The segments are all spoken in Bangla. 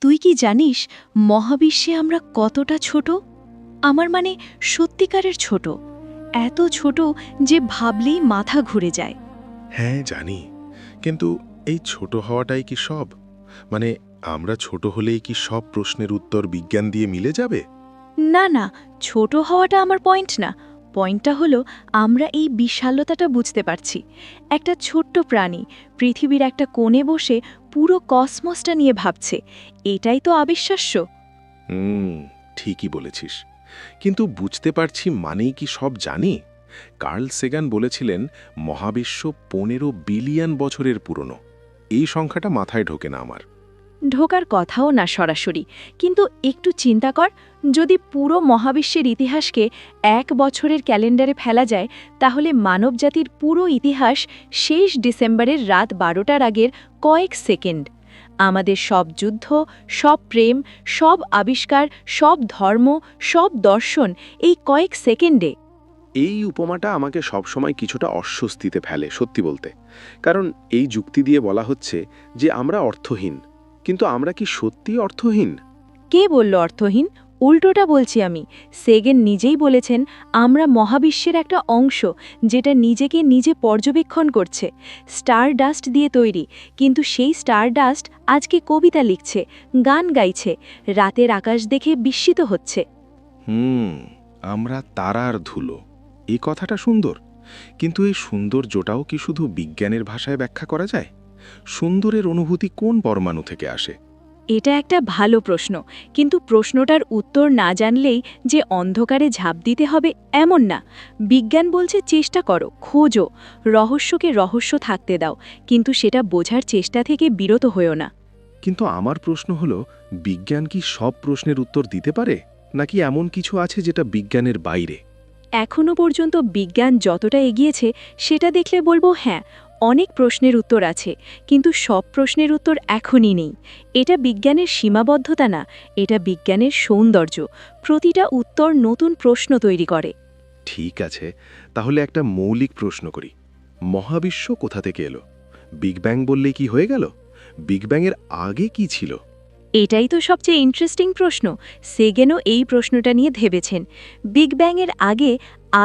তুই কি জানিস মহাবিশ্বে আমরা কতটা ছোট? আমার মানে সত্যিকারের ছোট, এত ছোট যে ভাবলেই মাথা ঘুরে যায়। হ্যাঁ জানি, কিন্তু এই ছোট হওয়াটাই কি সব? মানে আমরা ছোট হলেই কি সব প্রশ্নের উত্তর বিজ্ঞান দিয়ে মিলে যাবে? না না, ছোট হওয়াটা আমার পয়েন্ট না। পয়েন্টটা হলো আমরা এই বিশালতাটা বুঝতে পারছি। একটা ছোট্ট প্রাণী পৃথিবীর একটা কোণে বসে পুরো কসমসটা নিয়ে ভাবছে। এটাই তো অবিশ্বাস্য। ঠিকই বলেছিস, কিন্তু বুঝতে পারছি মানেই কি সব জানি? কার্ল সেগান বলেছিলেন মহাবিশ্ব 15 বিলিয়ন বছরের পুরনো। এই সংখ্যাটা মাথায় ঢোকে না আমার। ঢোকার কথাও না সরাসরি, কিন্তু একটু চিন্তা কর, যদি পুরো মহাবিশ্বের ইতিহাসকে 1 বছরের ক্যালেন্ডারে ফেলা যায়, তাহলে মানবজাতির পুরো ইতিহাস শেষ ডিসেম্বরের রাত 12টার আগের কয়েক সেকেন্ড। আমাদের সব যুদ্ধ, সব প্রেম, সব আবিষ্কার, সব ধর্ম, সব দর্শন এই কয়েক সেকেন্ডে। এই উপমাটা আমাকে সবসময় কিছুটা অস্বস্তিতে ফেলে, সত্যি বলতে। কারণ এই যুক্তি দিয়ে বলা হচ্ছে যে আমরা অর্থহীন, কিন্তু আমরা কি সত্যিই অর্থহীন? কে বলল অর্থহীন? উল্টোটা বলছি আমি। সেগেন নিজেই বলেছেন আমরা মহাবিশ্বের একটা অংশ, যেটা নিজেকে নিজে পর্যবেক্ষণ করছে। স্টার ডাস্ট দিয়ে তৈরি, কিন্তু সেই স্টার ডাস্ট আজকে কবিতা লিখছে, গান গাইছে, রাতের আকাশ দেখে বিস্মিত হচ্ছে। আমরা তারার ধুলো। এই কথাটা সুন্দর, কিন্তু এই সৌন্দর্যটাও কি শুধু বিজ্ঞানের ভাষায় ব্যাখ্যা করা যায়? সুন্দরের অনুভূতি কোন পরমাণু থেকে আসে? এটা একটা ভালো প্রশ্ন, কিন্তু প্রশ্নটার উত্তর না জানলেই যে অন্ধকারে ঝাঁপ দিতে হবে এমন না। বিজ্ঞান বলছে চেষ্টা করো, খোঁজো, রহস্যকে রহস্য থাকতে দাও, কিন্তু সেটা বোঝার চেষ্টা থেকে বিরত হয়েও না। কিন্তু আমার প্রশ্ন হলো, বিজ্ঞান কি সব প্রশ্নের উত্তর দিতে পারে, নাকি এমন কিছু আছে যেটা বিজ্ঞানের বাইরে? এখনো পর্যন্ত বিজ্ঞান যতটা এগিয়েছে সেটা দেখলে বলবো হ্যাঁ, অনেক প্রশ্নের উত্তর আছে, কিন্তু সব প্রশ্নের উত্তর এখনই নেই। এটা বিজ্ঞানের সীমাবদ্ধতা না, এটা বিজ্ঞানের সৌন্দর্য। প্রতিটা উত্তর নতুন প্রশ্ন তৈরি করে। ঠিক আছে, তাহলে একটা মৌলিক প্রশ্ন করি। মহাবিশ্ব কোথা থেকে এলো? বিগ ব্যাং বললেই কি হয়ে গেল? বিগ ব্যাংয়ের আগে কি ছিল? এটাই তো সবচেয়ে ইন্টারেস্টিং প্রশ্ন। সেগেনও এই প্রশ্নটা নিয়ে ভেবেছেন। বিগ ব্যাংয়ের আগে,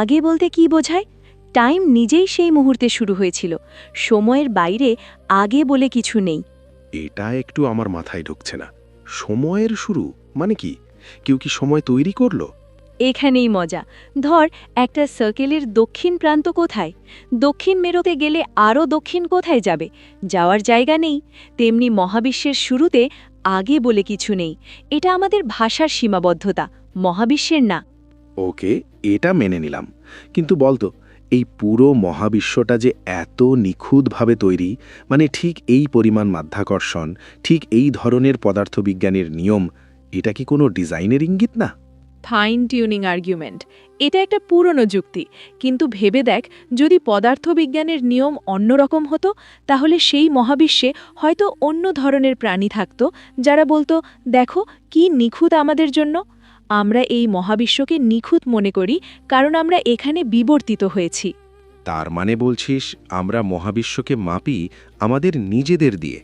আগে বলতে কি বোঝায়? টাইম নিজেই সেই মুহূর্তে শুরু হয়েছিল। সময়ের বাইরে আগে বলে কিছু নেই। এটা একটু আমার মাথায় ঢুকছে না। সময়ের শুরু মানে কি? কেউ কি সময় তৈরি করলো? এখানেই মজা। ধর, একটা সার্কেলের দক্ষিণ প্রান্ত কোথায়? দক্ষিণ মেরুতে গেলে আরও দক্ষিণ কোথায় যাবে? যাওয়ার জায়গা নেই। তেমনি মহাবিশ্বের শুরুতে আগে বলে কিছু নেই। এটা আমাদের ভাষার সীমাবদ্ধতা, মহাবিশ্বের না। ওকে, এটা মেনে নিলাম, কিন্তু বলতো, এই পুরো মহাবিশ্বটা যে এত নিখুঁতভাবে তৈরি, মানে ঠিক এই পরিমাণ মাধ্যাকর্ষণ, ঠিক এই ধরনের পদার্থবিজ্ঞানের নিয়ম, এটা কি কোনো ডিজাইনের ইঙ্গিত না? Fine tuning argument. এটা একটা পুরনো যুক্তি, কিন্তু ভেবে দেখ, যদি পদার্থবিজ্ঞানের নিয়ম অন্যরকম হতো, তাহলে সেই মহাবিশ্বে হয়তো অন্য ধরনের প্রাণী থাকত, যারা বলতো দেখো কি নিখুঁত আমাদের জন্য। আমরা এই মহাবিশ্বকে নিখুঁত মনে করি কারণ আমরা এখানে বিবর্তিত হয়েছি। তার মানে বলছিস আমরা মহাবিশ্বকে মাপি আমাদের নিজেদের দিয়ে?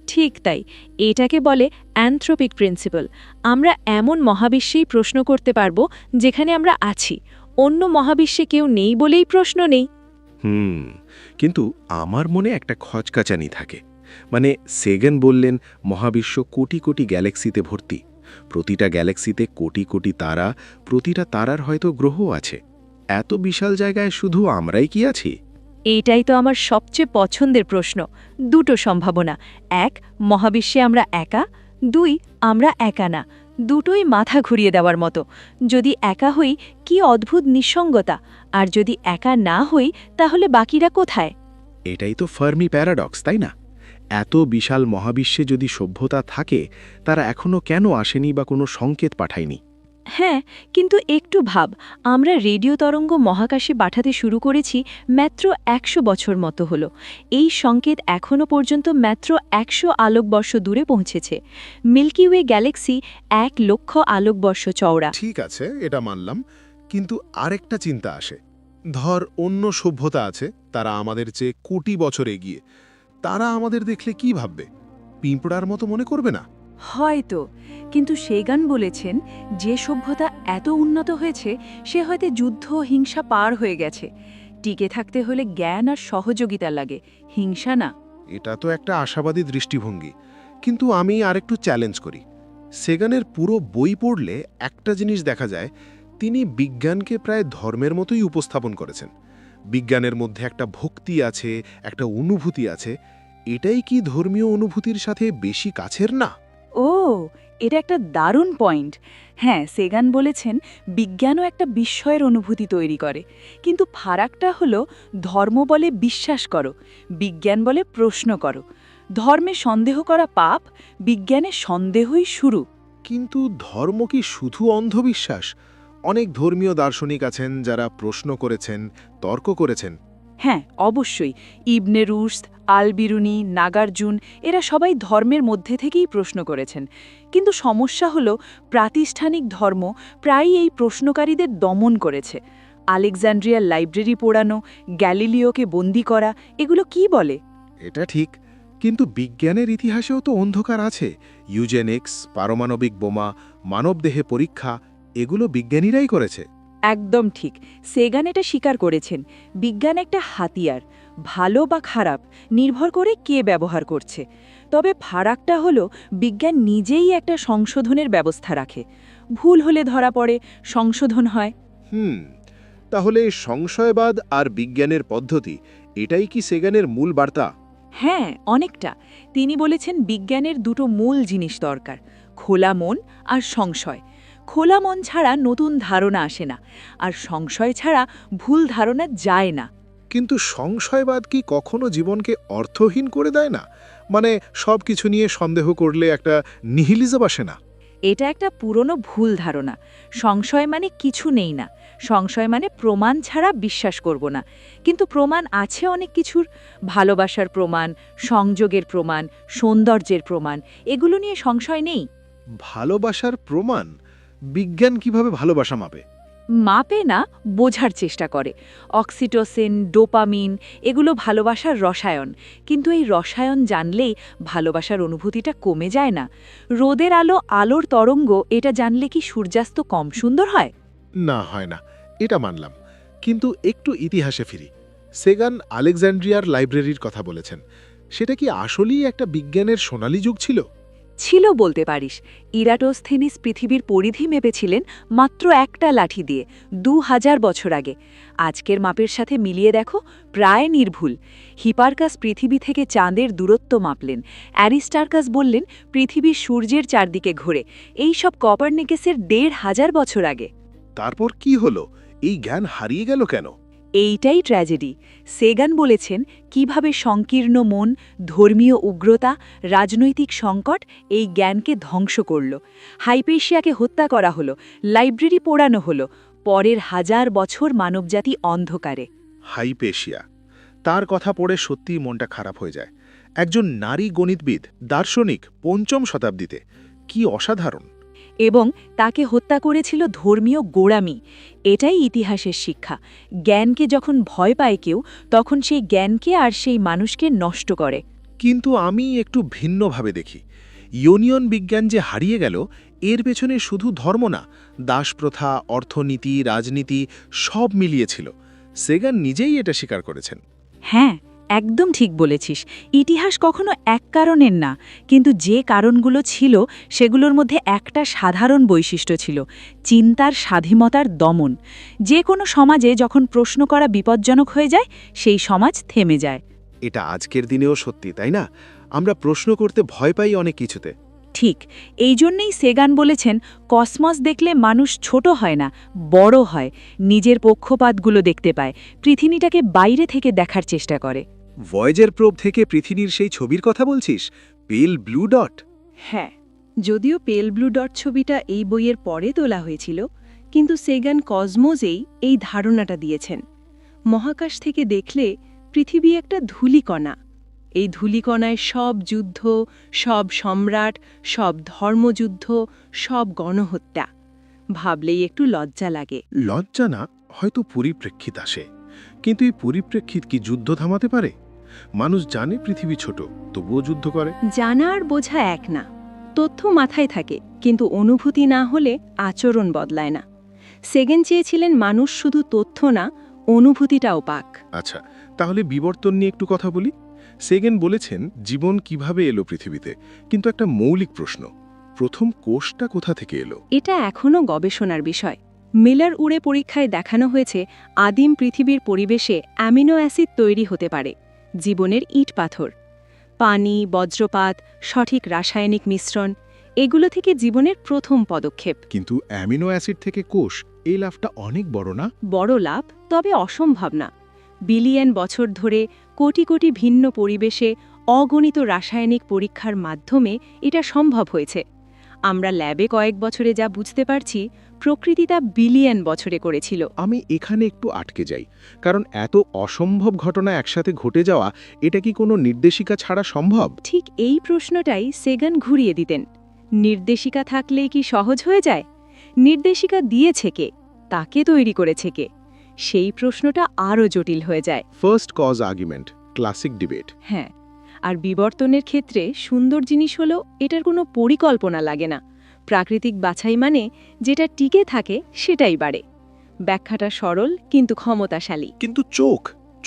ঠিক তাই। এটাকে বলে অ্যানথ্রোপিক প্রিন্সিপাল। আমরা এমন মহাবিশ্বেই প্রশ্ন করতে পারব যেখানে আমরা আছি। অন্য মহাবিশ্বে কেউ নেই বলেই প্রশ্ন নেই। কিন্তু আমার মনে একটা খচকাচানি থাকে। মানে সেগেন বললেন মহাবিশ্ব কোটি কোটি গ্যালাক্সিতে ভর্তি। প্রতিটা গ্যালাক্সিতে কোটি কোটি তারা, প্রতিটা তারার হয়তো গ্রহ আছে। এত বিশাল জায়গায় শুধু আমরাই কি আছি? এইটাই তো আমার সবচেয়ে পছন্দের প্রশ্ন। দুটো সম্ভাবনা: এক, মহাবিশ্বে আমরা একা; দুই, আমরা একা না। দুটোই মাথা ঘুরিয়ে দেওয়ার মতো। যদি একা হই, কি অদ্ভুত নিঃসঙ্গতা, আর যদি একা না হই, তাহলে বাকিরা কোথায়? এটাই তো ফার্মি প্যারাডক্স, তাই না? এত বিশাল মহাবিশ্বে যদি সভ্যতা থাকে, তারা এখনও কেন আসেনি বা কোনো সংকেত পাঠায়নি? হ্যাঁ, কিন্তু একটু ভাব, আমরা রেডিও তরঙ্গ মহাকাশে পাঠাতে শুরু করেছি মাত্র 100 বছর মতো হলো। এই সংকেত এখনও পর্যন্ত মাত্র 100 আলোকবর্ষ দূরে পৌঁছেছে। মিল্কি ওয়ে গ্যালাক্সি 1 লক্ষ আলোকবর্ষ চওড়া। ঠিক আছে, এটা মানলাম, কিন্তু আরেকটা চিন্তা আসে। ধর অন্য সভ্যতা আছে, তারা আমাদের চেয়ে কোটি বছর এগিয়ে। তারা আমাদের দেখলে কি ভাববে? পিঁপড়ার মতো মনে করবে না? হয়তো, কিন্তু সেগান বলেছেন যে সভ্যতা এত উন্নত হয়েছে সে হয়তো যুদ্ধ ও হিংসা পার হয়ে গেছে। টিকে থাকতে হলে জ্ঞান আর সহযোগিতা লাগে, হিংসা না। এটা তো একটা আশাবাদী দৃষ্টিভঙ্গি, কিন্তু আমি আরেকটু চ্যালেঞ্জ করি। সেগানের পুরো বই পড়লে একটা জিনিস দেখা যায়, তিনি বিজ্ঞানকে প্রায় ধর্মের মতোই উপস্থাপন করেছেন। বিজ্ঞানের মধ্যে একটা ভক্তি আছে, একটা অনুভূতি আছে। এটাই কি ধর্মীয় অনুভূতির সাথে বেশি কাছের না? ও, এটা একটা দারুণ পয়েন্ট। হ্যাঁ, সেগান বলেছেন বিজ্ঞানও একটা বিস্ময়ের অনুভূতি তৈরি করে, কিন্তু ফারাকটা হলো ধর্ম বলে বিশ্বাস করো, বিজ্ঞান বলে প্রশ্ন করো। ধর্মে সন্দেহ করা পাপ, বিজ্ঞানে সন্দেহই শুরু। কিন্তু ধর্ম কি শুধু অন্ধবিশ্বাস? অনেক ধর্মীয় দার্শনিক আছেন যারা প্রশ্ন করেছেন, তর্ক করেছেন। হ্যাঁ, অবশ্যই। ইবনে রুশদ, আল বিরুনি, নাগার্জুন এরা সবাই ধর্মের মধ্যে থেকেই প্রশ্ন করেছেন। কিন্তু সমস্যা হলো প্রাতিষ্ঠানিক ধর্ম প্রায়ই এই প্রশ্নকারীদের দমন করেছে। আলেকজান্ড্রিয়ার লাইব্রেরি পোড়ানো, গ্যালিলিওকে বন্দি করা, এগুলো কি বলে? এটা ঠিক, কিন্তু বিজ্ঞানের ইতিহাসেও তো অন্ধকার আছে। ইউজেনিক্স, পারমাণবিক বোমা, মানবদেহে পরীক্ষা, এগুলো বিজ্ঞানীরাই করেছে। একদম ঠিক। সেগান এটা স্বীকার করেছেন। বিজ্ঞান একটা হাতিয়ার, ভালো বা খারাপ নির্ভর করে কে ব্যবহার করছে। তবে ফারাকটা হলো বিজ্ঞান নিজেই একটা সংশোধনের ব্যবস্থা রাখে। ভুল হলে ধরা পড়ে, সংশোধন হয়। তাহলে সংশয়বাদ আর বিজ্ঞানের পদ্ধতি, এটাই কি সেগানের মূল বার্তা? হ্যাঁ, অনেকটা। তিনি বলেছেন বিজ্ঞানের দুটো মূল জিনিস দরকার, খোলা মন আর সংশয়। খোলা মন ছাড়া নতুন ধারণা আসে না, আর সংশয় ছাড়া ভুল ধারণা যায় না। কিন্তু সংশয়বাদ কি কখনো জীবনকে অর্থহীন করে দেয় না? মানে সব কিছু নিয়ে সন্দেহ করলে একটা নিহিলিজম আসে না? এটা একটা পুরনো ভুল ধারণা। সংশয় মানে কিছু নেই না, সংশয় মানে প্রমাণ ছাড়া বিশ্বাস করব না। কিন্তু প্রমাণ আছে অনেক কিছুর, ভালোবাসার প্রমাণ, সংযোগের প্রমাণ, সৌন্দর্যের প্রমাণ, এগুলো নিয়ে সংশয় নেই। ভালোবাসার প্রমাণ? বিজ্ঞান কিভাবে ভালোবাসা মাপে? মাপে না, বোঝার চেষ্টা করে। অক্সিটোসিন, ডোপামিন এগুলো ভালোবাসার রসায়ন, কিন্তু এই রসায়ন জানলেই ভালোবাসার অনুভূতিটা কমে যায় না। রোদের আলো, আলোর তরঙ্গ, এটা জানলে কি সূর্যাস্ত কম সুন্দর হয়? না, হয় না, এটা মানলাম। কিন্তু একটু ইতিহাসে ফিরি। সেগান আলেকজান্ড্রিয়ার লাইব্রেরির কথা বলেছেন। সেটা কি আসলেই একটা বিজ্ঞানের সোনালী যুগ ছিল? ছিল বলতে পারিস। ইরাটোস্থেনিস পৃথিবীর পরিধি মেপেছিলেন মাত্র একটা লাঠি দিয়ে 2000 বছর আগে। আজকের মাপের সাথে মিলিয়ে দেখো, প্রায় নির্ভুল। হিপারকাস পৃথিবী থেকে চাঁদের দূরত্ব মাপলেন। অ্যারিস্টার্কাস বললেন পৃথিবী সূর্যের চারদিকে ঘোরে। এই সব কপারনিকাসের 1500 বছর আগে। তারপর কি হলো? এই জ্ঞান হারিয়ে গেল কেন? এইটাই ট্র্যাজেডি। সেগান বলেছেন কিভাবে সংকীর্ণ মন, ধর্মীয় উগ্রতা, রাজনৈতিক সংকট এই জ্ঞানকে ধ্বংস করল। হাইপেশিয়াকে হত্যা করা হলো, লাইব্রেরি পোড়ানো হলো, পরের 1000 বছর মানবজাতি অন্ধকারে। হাইপেশিয়া, তার কথা পড়ে সত্যিই মনটা খারাপ হয়ে যায়। একজন নারী গণিতবিদ, দার্শনিক, 5ম শতাব্দীতে, কি অসাধারণ! এবং তাকে হত্যা করেছিল ধর্মীয় গোঁড়ামি। এটাই ইতিহাসের শিক্ষা। জ্ঞানকে যখন ভয় পায় কেউ, তখন সেই জ্ঞানকে আর সেই মানুষকে নষ্ট করে। কিন্তু আমি একটু ভিন্নভাবে দেখি। ইউনিয়ন বিজ্ঞান যে হারিয়ে গেল, এর পেছনে শুধু ধর্ম না, দাসপ্রথা, অর্থনীতি, রাজনীতি সব মিলিয়েছিল। সেগান নিজেই এটা স্বীকার করেছেন। হ্যাঁ, একদম ঠিক বলেছিস। ইতিহাস কখনো এক কারণের না, কিন্তু যে কারণগুলো ছিল সেগুলোর মধ্যে একটা সাধারণ বৈশিষ্ট্য ছিল, চিন্তার স্বাধীনতার দমন। যে কোনো সমাজে যখন প্রশ্ন করা বিপজ্জনক হয়ে যায়, সেই সমাজ থেমে যায়। এটা আজকের দিনেও সত্যি, তাই না? আমরা প্রশ্ন করতে ভয় পাই অনেক কিছুতে। ঠিক, এই জন্যেই সেগান বলেছেন কসমস দেখলে মানুষ ছোট হয় না, বড় হয়। নিজের পক্ষপাতগুলো দেখতে পায়, পৃথিবীটাকে বাইরে থেকে দেখার চেষ্টা করে। ভয়েজার প্রোব থেকে পৃথিবীর সেই ছবির কথা বলছিস, পেল ব্লু ডট? হ্যাঁ, যদিও পেল ব্লু ডট ছবিটা এই বইয়ের পরে তোলা হয়েছিল, কিন্তু সেগান কসমোজেই এই ধারণাটা দিয়েছেন। মহাকাশ থেকে দেখলে পৃথিবী একটা ধূলিকণা। এই ধূলিকণায় সব যুদ্ধ, সব সম্রাট, সব ধর্মযুদ্ধ, সব গণহত্যা। ভাবলেই একটু লজ্জা লাগে। লজ্জা না, হয়তো পরিপ্রেক্ষিত আসে। কিন্তু এই পরিপ্রেক্ষিত কি যুদ্ধ থামাতে পারে? মানুষ জানে পৃথিবী ছোট, তবুও যুদ্ধ করে। জানা আর বোঝা এক না। তথ্য মাথায় থাকে, কিন্তু অনুভূতি না হলে আচরণ বদলায় না। সেগেন চেয়েছিলেন মানুষ শুধু তথ্য না, অনুভূতিটাও পাক। আচ্ছা, তাহলে বিবর্তন নিয়ে একটু কথা বলি। সেগেন বলেছেন জীবন কিভাবে এলো পৃথিবীতে, কিন্তু একটা মৌলিক প্রশ্ন, প্রথম কোষটা কোথা থেকে এলো? এটা এখনও গবেষণার বিষয়। মিলার উড়ে পরীক্ষায় দেখানো হয়েছে আদিম পৃথিবীর পরিবেশে অ্যামিনো অ্যাসিড তৈরি হতে পারে, জীবনের ইট পাথর। পানি, বজ্রপাত, সঠিক রাসায়নিক মিশ্রণ, এগুলো থেকে জীবনের প্রথম পদক্ষেপ। কিন্তু অ্যামিনো অ্যাসিড থেকে কোষ, এই লাভটা অনেক বড় না? বড় লাভ, তবে অসম্ভব না। বিলিয়ন বছর ধরে কোটি কোটি ভিন্ন পরিবেশে অগণিত রাসায়নিক পরীক্ষার মাধ্যমে এটা সম্ভব হয়েছে। আমরা ল্যাবে কয়েক বছরে যা বুঝতে পারছি, প্রকৃতি তা বিলিয়ন বছরে করেছিল। আমি এখানে একটু আটকে যাই, কারণ এত অসম্ভব ঘটনা একসাথে ঘটে যাওয়া, এটা কি কোনো নির্দেশিকা ছাড়া সম্ভব? ঠিক এই প্রশ্নটাই সেগান ঘুরিয়ে দিতেন। নির্দেশিকা থাকলেই কি সহজ হয়ে যায়? নির্দেশিকা দিয়েছে কে? তাকে তৈরি করেছে কে? সেই প্রশ্নটা আরও জটিল হয়ে যায়। First cause argument, classic debate. হ্যাঁ, আর বিবর্তনের ক্ষেত্রে সুন্দর জিনিস হলো এটার কোনো পরিকল্পনা লাগে না। প্রাকৃতিক বাছাই মানে যেটা টিকে থাকে সেটাই বাড়ে। ব্যাখ্যাটা সরল কিন্তু ক্ষমতাশালী। কিন্তু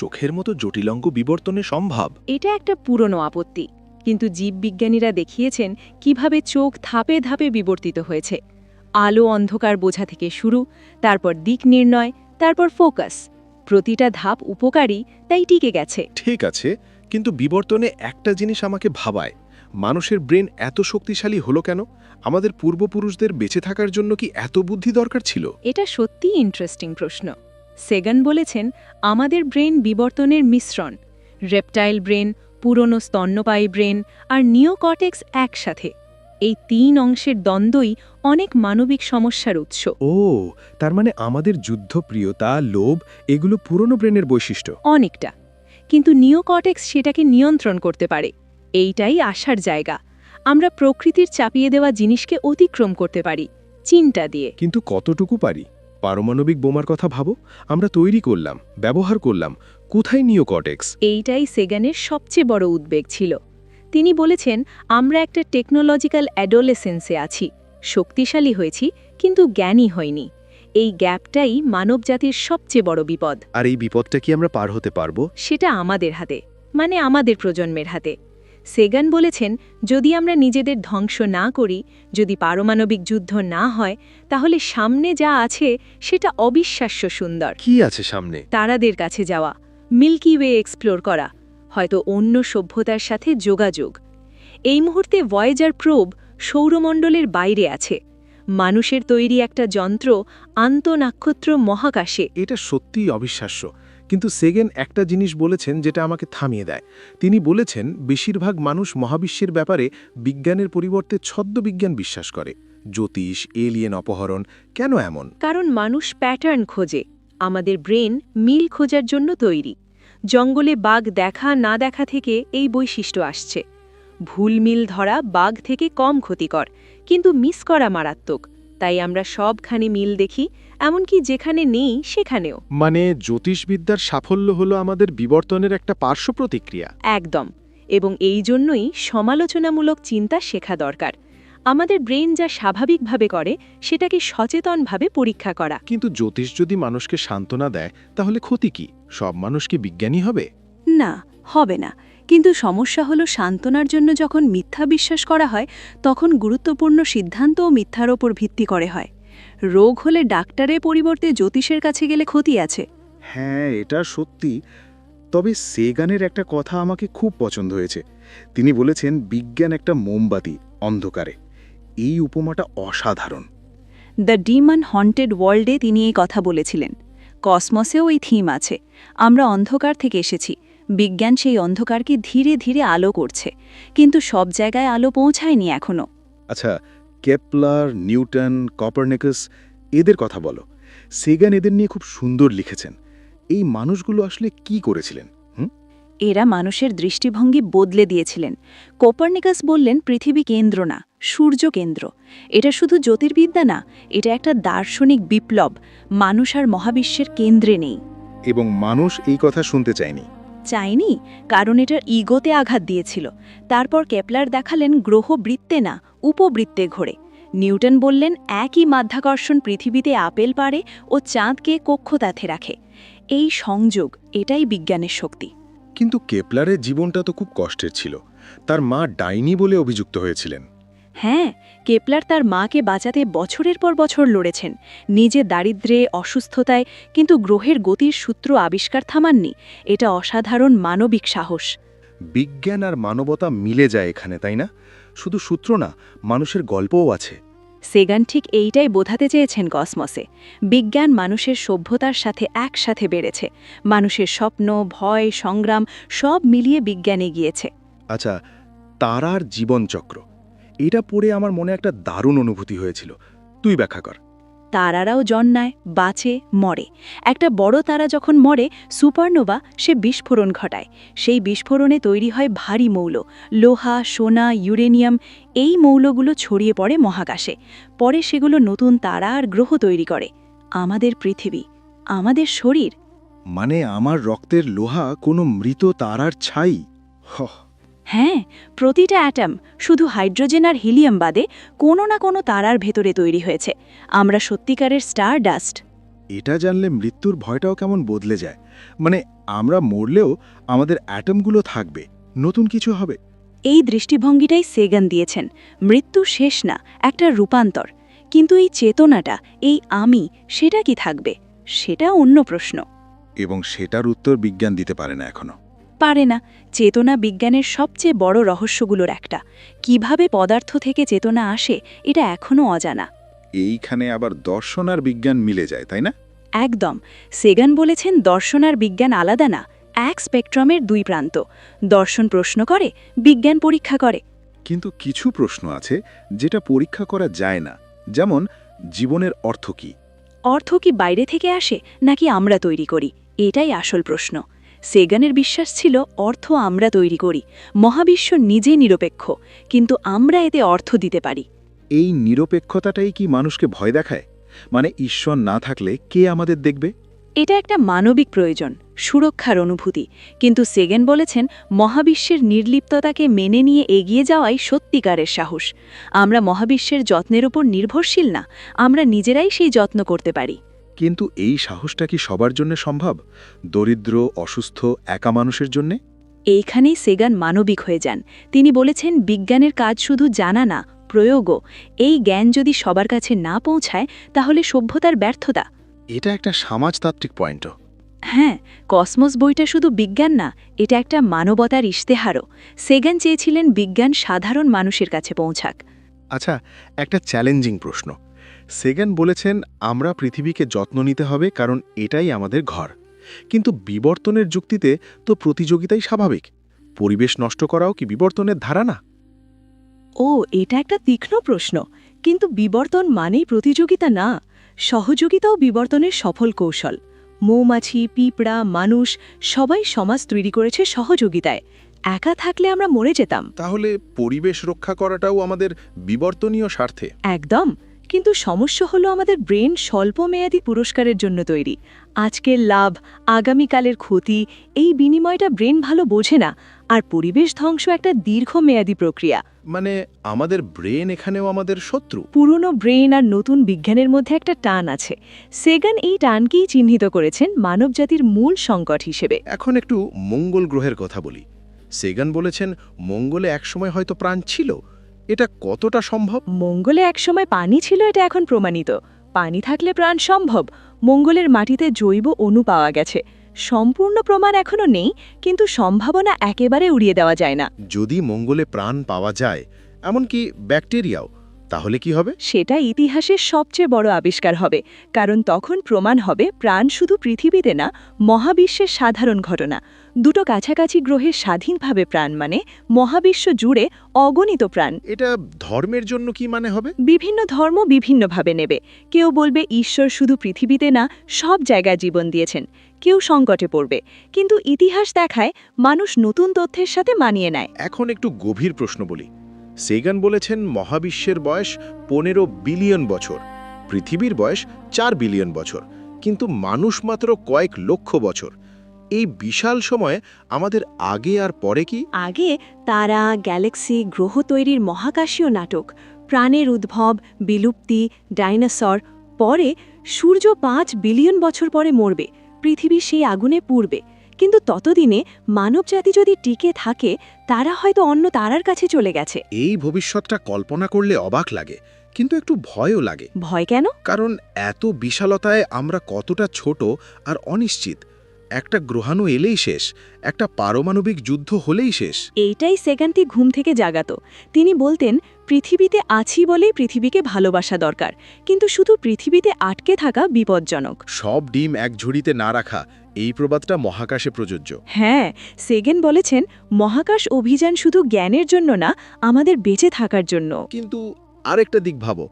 চোখের মতো জটিল অঙ্গ বিবর্তনে সম্ভব। এটা একটা পুরনো আপত্তি, কিন্তু জীববিজ্ঞানীরা দেখিয়েছেন কিভাবে চোখ ধাপে ধাপে বিবর্তিত হয়েছে। আলো অন্ধকার বোঝা থেকে শুরু, তারপর দিক নির্ণয়, তারপর ফোকাস। প্রতিটা ধাপ উপকারী, তাই টিকে গেছে। ঠিক আছে, কিন্তু বিবর্তনে একটা জিনিস আমাকে ভাবায়, মানুষের ব্রেন এত শক্তিশালী হলো কেন? আমাদের পূর্বপুরুষদের বেঁচে থাকার জন্য কি এত বুদ্ধি দরকার ছিল? এটা সত্যিই ইন্টারেস্টিং প্রশ্ন। সেগান বলেছেন আমাদের ব্রেন বিবর্তনের মিশ্রণ। রেপটাইল ব্রেন, পুরনো স্তন্যপায়ী ব্রেন আর নিওকর্টেক্স একসাথে। এই 3 অংশের দ্বন্দ্বই অনেক মানবিক সমস্যার উৎস। ও, তার মানে আমাদের যুদ্ধপ্রিয়তা, লোভ, এগুলো পুরনো ব্রেনের বৈশিষ্ট্য। অনেকটা। কিন্তু নিওকর্টেক্স সেটাকে নিয়ন্ত্রণ করতে পারে। এইটাই আশার জায়গা। আমরা প্রকৃতির চাপিয়ে দেওয়া জিনিসকে অতিক্রম করতে পারি, চিন্তা দিয়ে। কিন্তু কতটুকু পারি? পারমাণবিক বোমার কথা ভাবো, আমরা তৈরি করলাম, ব্যবহার করলাম, কোথায় নিওকর্টেক্স? এইটাই সেগানের সবচেয়ে বড় উদ্বেগ ছিল। তিনি বলেছেন আমরা একটা টেকনোলজিক্যাল অ্যাডোলেসেন্সে আছি, শক্তিশালী হয়েছি কিন্তু জ্ঞানী হয়নি। এই গ্যাপটাই মানবজাতির সবচেয়ে বড় বিপদ। আর এই বিপদটা কি আমরা পার হতে পারবো? সেটা আমাদের হাতে, মানে আমাদের প্রজন্মের হাতে। সেগান বলেছেন যদি আমরা নিজেদের ধ্বংস না করি, যদি পারমাণবিক যুদ্ধ না হয়, তাহলে সামনে যা আছে সেটা অবিশ্বাস্য সুন্দর। কি আছে সামনে? তারাদের কাছে যাওয়া, মিল্কি ওয়ে এক্সপ্লোর করা, হয়তো অন্য সভ্যতার সাথে যোগাযোগ। এই মুহূর্তে ভয়েজার প্রোব সৌরমণ্ডলের বাইরে আছে। মানুষের তৈরি একটা যন্ত্র আন্তঃনাক্ষত্র মহাকাশে। এটা সত্যিই অবিশ্বাস্য। কিন্তু সেগেন একটা জিনিস বলেছেন যেটা আমাকে থামিয়ে দেয়। তিনি বলেছেন বেশিরভাগ মানুষ মহাবিশ্বের ব্যাপারে বিজ্ঞানের পরিবর্তে ছদ্মবিজ্ঞান বিশ্বাস করে। জ্যোতিষ, এলিয়েন অপহরণ, কেন এমন? কারণ মানুষ প্যাটার্ন খোঁজে। আমাদের ব্রেন মিল খোঁজার জন্য তৈরি। জঙ্গলে বাঘ দেখা না দেখা থেকে এই বৈশিষ্ট্য আসছে। ভুল মিল ধরা বাঘ থেকে কম ক্ষতিকর, কিন্তু মিস করা মারাত্মক। তাই আমরা সবখানে মিল দেখি, এমনকি যেখানে নেই সেখানেও। মানে জ্যোতিষবিদ্যার সাফল্য হলো আমাদের বিবর্তনের একটা পার্শ্ব প্রতিক্রিয়া। একদম। এবং এই জন্যই সমালোচনামূলক চিন্তা শেখা দরকার। আমাদের ব্রেন যা স্বাভাবিকভাবে করে সেটাকে সচেতনভাবে পরীক্ষা করা। কিন্তু জ্যোতিষ যদি মানুষকে সান্ত্বনা দেয়, তাহলে ক্ষতি কি? সব মানুষ কি বিজ্ঞানী হবে? না, হবে না। কিন্তু সমস্যা হলো সান্ত্বনার জন্য যখন মিথ্যা বিশ্বাস করা হয়, তখন গুরুত্বপূর্ণ সিদ্ধান্তও মিথ্যার ওপর ভিত্তি করে হয়। রোগ হলে ডাক্তারের পরিবর্তে জ্যোতিষের কাছে গেলে ক্ষতি আছে। হ্যাঁ, এটা সত্যি। তবে সেগানের একটা কথা আমাকে খুব পছন্দ হয়েছে। তিনি বলেছেন বিজ্ঞান একটা মোমবাতি অন্ধকারে। এই উপমাটা অসাধারণ। দ্য ডিমন হন্টেড ওয়ার্ল্ডে তিনি এই কথা বলেছিলেন। কসমসেও এই থিম আছে। আমরা অন্ধকার থেকে এসেছি, বিজ্ঞান সেই অন্ধকারকে ধীরে ধীরে আলো করছে, কিন্তু সব জায়গায় আলো পৌঁছায়নি এখনো। আচ্ছা, কেপলার, নিউটন, কপারনিকাস, এদের কথা বলো। সেগান এদের নিয়ে খুব সুন্দর লিখেছেন। এই মানুষগুলো আসলে কি করেছিলেন? এরা মানুষের দৃষ্টিভঙ্গি বদলে দিয়েছিলেন। কোপারনিকাস বললেন পৃথিবী কেন্দ্র না, সূর্য কেন্দ্র। এটা শুধু জ্যোতির্বিদ্যা না, এটা একটা দার্শনিক বিপ্লব। মানুষ আর মহাবিশ্বের কেন্দ্রে নেই। এবং মানুষ এই কথা শুনতে চায়নি। চাইনি, কারণ এটার ইগোতে আঘাত দিয়েছিল। তারপর কেপলার দেখালেন গ্রহ বৃত্তে না, উপবৃত্তে ঘোরে। নিউটন বললেন একই মাধ্যাকর্ষণ পৃথিবীতে আপেল পারে ও চাঁদকে কক্ষতাথে রাখে। এই সংযোগ, এটাই বিজ্ঞানের শক্তি। কিন্তু কেপলারের জীবনটা তো খুব কষ্টের ছিল। তার মা ডাইনি বলে অভিযুক্ত হয়েছিলেন। হ্যাঁ, কেপলার তার মাকে বাঁচাতে বছরের পর বছর লড়েছেন, নিজে দারিদ্র্যে, অসুস্থতায়, কিন্তু গ্রহের গতির সূত্র আবিষ্কার থামাননি। এটা অসাধারণ মানবিক সাহস। বিজ্ঞান আর মানবতা মিলে যায় এখানে, তাই না? শুধু সূত্র না, মানুষের গল্পও আছে। সেগান ঠিক এইটাই বোঝাতে চেয়েছেন কসমসে। বিজ্ঞান মানুষের সভ্যতার সাথে একসাথে বেড়েছে। মানুষের স্বপ্ন, ভয়, সংগ্রাম সব মিলিয়ে বিজ্ঞান এগিয়েছে। আচ্ছা, তারার জীবনচক্র, এটা পড়ে আমার মনে একটা দারুণ অনুভূতি হয়েছিল। তুই ব্যাখ্যা কর। তারারাও জন্মায়, বাঁচে, মরে। একটা বড় তারা যখন মরে, সুপারনোভা, সে বিস্ফোরণ ঘটায়। সেই বিস্ফোরণে তৈরি হয় ভারী মৌল, লোহা, সোনা, ইউরেনিয়াম। এই মৌলগুলো ছড়িয়ে পড়ে মহাকাশে। পরে সেগুলো নতুন তারা আর গ্রহ তৈরি করে। আমাদের পৃথিবী, আমাদের শরীর। মানে আমার রক্তের লোহা কোনো মৃত তারার ছাই? হ্যাঁ, প্রতিটা অ্যাটম, শুধু হাইড্রোজেন আর হিলিয়াম বাদে, কোনো না কোনো তারার ভেতরে তৈরি হয়েছে। আমরা সত্যিকারের স্টার ডাস্ট। এটা জানলে মৃত্যুর ভয়টাও কেমন বদলে যায়। মানে আমরা মরলেও আমাদের অ্যাটমগুলো থাকবে, নতুন কিছু হবে। এই দৃষ্টিভঙ্গিটাই সেগান দিয়েছেন। মৃত্যু শেষ না, একটা রূপান্তর। কিন্তু এই চেতনাটা, এই আমি, সেটা কি থাকবে? সেটা অন্য প্রশ্ন। এবং সেটার উত্তর বিজ্ঞান দিতে পারে না এখনো। পারে না। চেতনা বিজ্ঞানের সবচেয়ে বড় রহস্যগুলোর একটা। কিভাবে পদার্থ থেকে চেতনা আসে, এটা এখনও অজানা। এইখানে আবার দর্শন আর বিজ্ঞান মিলে যায়, তাই না? একদম। সেগান বলেছেন দর্শন আর বিজ্ঞান আলাদা না, এক স্পেকট্রামের দুই প্রান্ত। দর্শন প্রশ্ন করে, বিজ্ঞান পরীক্ষা করে। কিন্তু কিছু প্রশ্ন আছে যেটা পরীক্ষা করা যায় না, যেমন জীবনের অর্থ কী? অর্থ কি বাইরে থেকে আসে, নাকি আমরা তৈরি করি? এটাই আসল প্রশ্ন। সেগানের বিশ্বাস ছিল অর্থ আমরা তৈরি করি। মহাবিশ্ব নিজে নিরপেক্ষ, কিন্তু আমরা এতে অর্থ দিতে পারি। এই নিরপেক্ষতাটাই কি মানুষকে ভয় দেখায়? মানে ঈশ্বর না থাকলে কে আমাদের দেখবে? এটা একটা মানবিক প্রয়োজন, সুরক্ষার অনুভূতি। কিন্তু সেগান বলেছেন মহাবিশ্বের নির্লিপ্ততাকে মেনে নিয়ে এগিয়ে যাওয়াই সত্যিকারের সাহস। আমরা মহাবিশ্বের যত্নের উপর নির্ভরশীল না, আমরা নিজেরাই সেই যত্ন করতে পারি। কিন্তু এই সাহসটা কি সবার জন্য সম্ভব? দরিদ্র, অসুস্থ, একা মানুষের জন্যে? এইখানেই সেগান মানবিক হয়ে যান। তিনি বলেছেন বিজ্ঞানের কাজ শুধু জানা না, প্রয়োগও। এই জ্ঞান যদি সবার কাছে না পৌঁছায়, তাহলে সভ্যতার ব্যর্থতা। এটা একটা সমাজতাত্ত্বিক পয়েন্টও। হ্যাঁ, কসমস বইটা শুধু বিজ্ঞান না, এটা একটা মানবতার ইশতেহারও। সেগান চেয়েছিলেন বিজ্ঞান সাধারণ মানুষের কাছে পৌঁছাক। আচ্ছা, একটা চ্যালেঞ্জিং প্রশ্ন। সেগান বলেছেন আমরা পৃথিবীকে যত্ন নিতে হবে কারণ এটাই আমাদের ঘর। কিন্তু বিবর্তনের যুক্তিতে তো প্রতিযোগিতাই স্বাভাবিক। পরিবেশ নষ্ট করাও কি বিবর্তনের ধারা না? ও, এটা একটা তীক্ষ্ণ প্রশ্ন। কিন্তু বিবর্তন মানেই প্রতিযোগিতা না। সহযোগিতাও বিবর্তনের সফল কৌশল। মৌমাছি, পিঁপড়া, মানুষ সবাই সমাজ তৈরি করেছে সহযোগিতায়। একা থাকলে আমরা মরে যেতাম। তাহলে পরিবেশ রক্ষা করাটাও আমাদের বিবর্তনীয় স্বার্থে। একদম। কিন্তু সমস্যা হলো আমাদের ব্রেন স্বল্পমেয়াদী পুরস্কারের জন্য তৈরি। আজকের লাভ, আগামীকালের ক্ষতি, এই বিনিময়টা ব্রেন ভালো বোঝে না। আর পরিবেশ ধ্বংস একটা দীর্ঘমেয়াদী প্রক্রিয়া। মানে আমাদের ব্রেন এখানেও আমাদের শত্রু। পুরনো ব্রেন আর নতুন বিজ্ঞানের মধ্যে একটা টান আছে। সেগান এই টানকেই চিহ্নিত করেছেন মানবজাতির মূল সংকট হিসেবে। এখন একটু মঙ্গল গ্রহের কথা বলি। সেগান বলেছেন মঙ্গলে একসময় হয়তো প্রাণ ছিল। এটা কতটা সম্ভব? মঙ্গলে একসময় পানি ছিল, এটা এখন প্রমাণিত। পানি থাকলে প্রাণ সম্ভব। মঙ্গলের মাটিতে জৈব অণু পাওয়া গেছে। সম্পূর্ণ প্রমাণ এখনো নেই, কিন্তু সম্ভাবনা একেবারে উড়িয়ে দেওয়া যায় না। যদি মঙ্গলে প্রাণ পাওয়া যায়, এমনকি ব্যাকটেরিয়াও, তাহলে কি হবে? সেটা ইতিহাসের সবচেয়ে বড় আবিষ্কার হবে। কারণ তখন প্রমাণ হবে প্রাণ শুধু পৃথিবীতে না, মহাবিশ্বের সাধারণ ঘটনা। দুটো কাছাকাছি গ্রহের স্বাধীনভাবে প্রাণ মানে মহাবিশ্ব জুড়ে অগণিত প্রাণ। এটা ধর্মের জন্য কি মানে হবে? বিভিন্ন ধর্ম বিভিন্নভাবে নেবে। কেউ বলবে ঈশ্বর শুধু পৃথিবীতে না, সব জায়গায় জীবন দিয়েছেন। কেউ সংকটে পড়বে। কিন্তু ইতিহাস দেখায় মানুষ নতুন তথ্যের সাথে মানিয়ে নেয়। এখন একটু গভীর প্রশ্ন বলি। সেগান বলেছেন মহাবিশ্বের বয়স 15 বিলিয়ন বছর, পৃথিবীর বয়স 4 বিলিয়ন বছর, কিন্তু মানুষ মাত্র কয়েক লক্ষ বছর। এই বিশাল সময়ে আমাদের আগে আর পরে কি? আগে তারা, গ্যালাক্সি, গ্রহ তৈরির মহাকাশীয় নাটক। প্রাণের উদ্ভব, বিলুপ্তি, ডাইনোসর, পরে সূর্য 5 বিলিয়ন বছর পরে মরবে, পৃথিবী সেই আগুনে পুড়বে। কিন্তু ততদিনে মানবজাতি যদি টিকে থাকে, তারা হয়তো অন্য তারার কাছে চলে গেছে। এই ভবিষ্যৎটা কল্পনা করলে অবাক লাগে, কিন্তু একটু ভয়ও লাগে। ভয় কেন? কারণ এত বিশালতায় আমরা কতটা ছোট আর অনিশ্চিত। একটা গ্রহাণু এলেই শেষ, একটা পারমাণবিক যুদ্ধ হলেই শেষ। এইটাই সেগানটি ঘুম থেকে জাগাত। তিনি বলতেন, পৃথিবীতে আছি বলেই পৃথিবীকে ভালোবাসা দরকার, কিন্তু শুধু পৃথিবীতে আটকে থাকা বিপজ্জনক। সব ডিম এক ঝুড়িতে না রাখা, এই প্রবাদটা মহাকাশে প্রযোজ্য। হ্যাঁ, সেগেন বলেছেন, মহাকাশ অভিযান শুধু জ্ঞানের জন্য না, আমাদের বেঁচে থাকার জন্য। কিন্তু আরেকটা দিক ভাবো,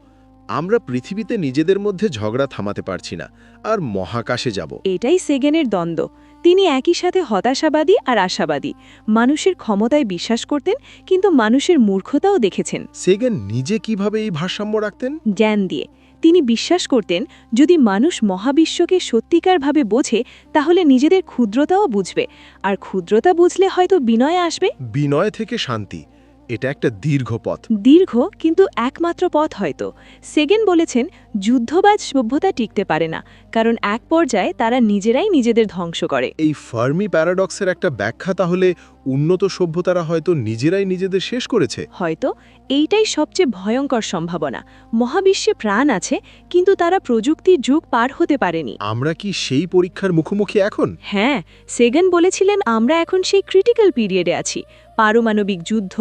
আমরা পৃথিবীতে নিজেদের মধ্যে ঝগড়া থামাতে পারছি না, আর মহাকাশে যাব। এটাই সেগেনের দ্বন্দ্ব। তিনি একই সাথে হতাশাবাদী আর আশাবাদী। মানুষের ক্ষমতায় বিশ্বাস করতেন, কিন্তু মানুষের মূর্খতাও দেখেছেন। সেগেন নিজে কিভাবে এই ভারসাম্য রাখতেন? জ্ঞান দিয়ে। তিনি বিশ্বাস করতেন, যদি মানুষ মহাবিশ্বকে সত্যিকারভাবে বোঝে, তাহলে নিজেদের ক্ষুদ্রতাও বুঝবে, আর ক্ষুদ্রতা বুঝলে হয়তো বিনয় আসবে। বিনয় থেকে শান্তি, এটা একটা দীর্ঘ পথ। দীর্ঘ, কিন্তু একমাত্র পথ হয়তো। সেগেন বলেছেন, যুদ্ধবাজ সভ্যতা টিকতে পারে না, কারণ এক পর্যায়ে তারা নিজেরাই নিজেদের ধ্বংস করে। এই ফার্মি প্যারাডক্সের একটা ব্যাখ্যা তাহলে উন্নত সভ্যতারা হয়তো নিজেরাই নিজেদের শেষ করেছে। হয়তো এইটাই সবচেয়ে ভয়ঙ্কর সম্ভাবনা। মহাবিশ্বে প্রাণ আছে, কিন্তু তারা প্রযুক্তির যুগ পার হতে পারেনি। আমরা কি সেই পরীক্ষার মুখোমুখি এখন? হ্যাঁ, সেগেন বলেছিলেন, আমরা এখন সেই ক্রিটিক্যাল পিরিয়ডে আছি। পারমাণবিক যুদ্ধ,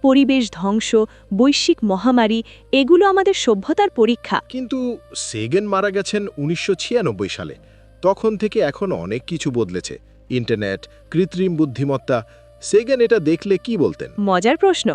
পরিবেশ ধ্বংস, বৈশ্বিক মহামারী, এগুলো আমাদের সভ্যতার পরীক্ষা। কিন্তু সেগেন মারা গেছেন 1996 সালে। তখন থেকে এখন অনেক কিছু বদলেছে। ইন্টারনেট, কৃত্রিম বুদ্ধিমত্তা। সেগেন এটা দেখলে কি বলতেন? মজার প্রশ্ন।